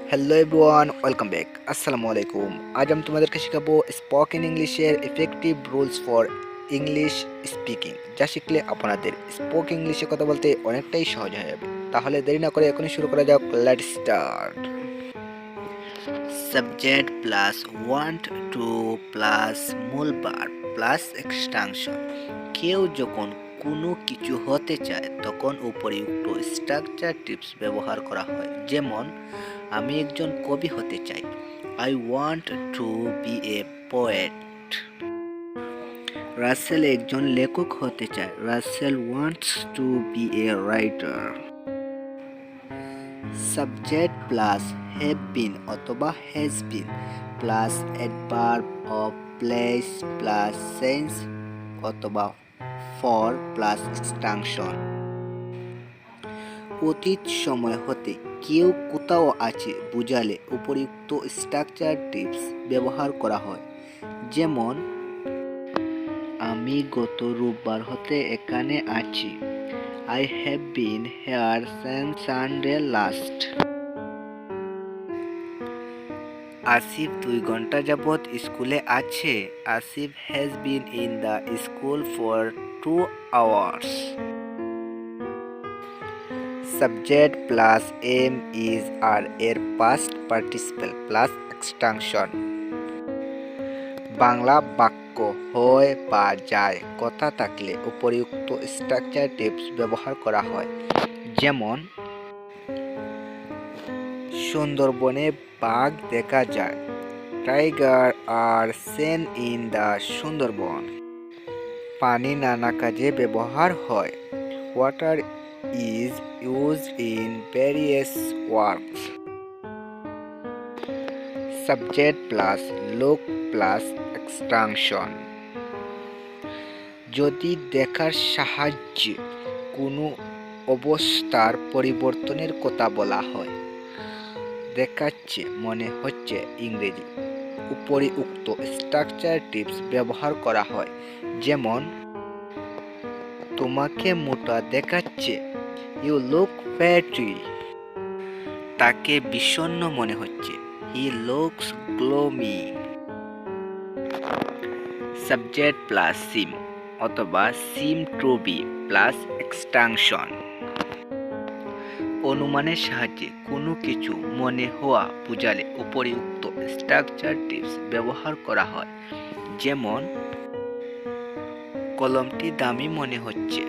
Hello everyone, welcome back. আসসালামু আলাইকুম। আজ আমি তোমাদেরকে শেখাবো স্পোকেন ইংলিশের effective rules for English speaking, যা শিখলে আপনাদের স্পোকেন ইংলিশে কথা বলতে অনেকটাই সহজ হয়ে যাবে। তাহলে দেরি না করে এখনই শুরু করা যাক। Let's start. Subject plus want to plus মূল ভার্ব প্লাস এক্সটেনশন। কেউ যখন কোনো কিছু হতে চায় তখন উপরিউক্ত স্ট্রাকচার টিপস ব্যবহার করা হয়। যেমন, আমি একজন কবি হতে চাই। I want to be a poet. Rasel একজন লেখক হতে চায়। Rasel wants to be a writer. Subject plus have been অথবা has been plus adverb of place plus sense অথবা ফর প্লাস এক্সটেনশন। অতীত সময় হতে কেউ কোথাও আছে বুঝালে উপরিউক্ত স্ট্রাকচার টিপস ব্যবহার করা হয়। যেমন, আমি গত রোববার হতে এখানে আছি। I have been here since Sunday last. Asif 2 ঘন্টা যাবৎ স্কুলে আছে। Asif has been in the school for 2 hours. Subject plus am is are এর past participle plus extension. Bangla বাক্য হয় বা যায় কথা থাকলে উপরিউক্ত স্ট্রাকচার টিপস ব্যবহার করা হয়। যেমন, সুন্দরবনে বাঘ দেখা যায়। Tiger are seen in the Sundarban. পানি নানা কাজে ব্যবহার হয়। Water is used in various works. Subject plus look plus extension. যদি দেখার সাহায্যে কোনো অবস্থার পরিবর্তনের কথা বলা হয়। দেখাচ্ছে মনে হচ্ছে ইংরেজি। উপরিউক্ত স্ট্রাকচার টিপস ব্যবহার করা হয়। যেমন, তোমাকে মোটা দেখাচ্ছে। You look fatty. তাকে বিষণ্ণ মনে হচ্ছে। He looks gloomy. Subject plus seem অথবা seem to be plus extension. অনুমানের সাহায্যে কোনো কিছু মনে হওয়া বোঝালে উপরিউক্ত স্ট্রাকচার টিপস ব্যবহার করা হয়। যেমন, কলমটি দামি মনে হচ্ছে।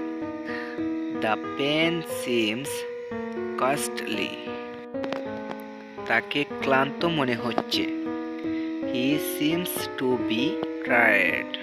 The pen seems costly. তাকে ক্লান্ত মনে হচ্ছে। He seems to be tired.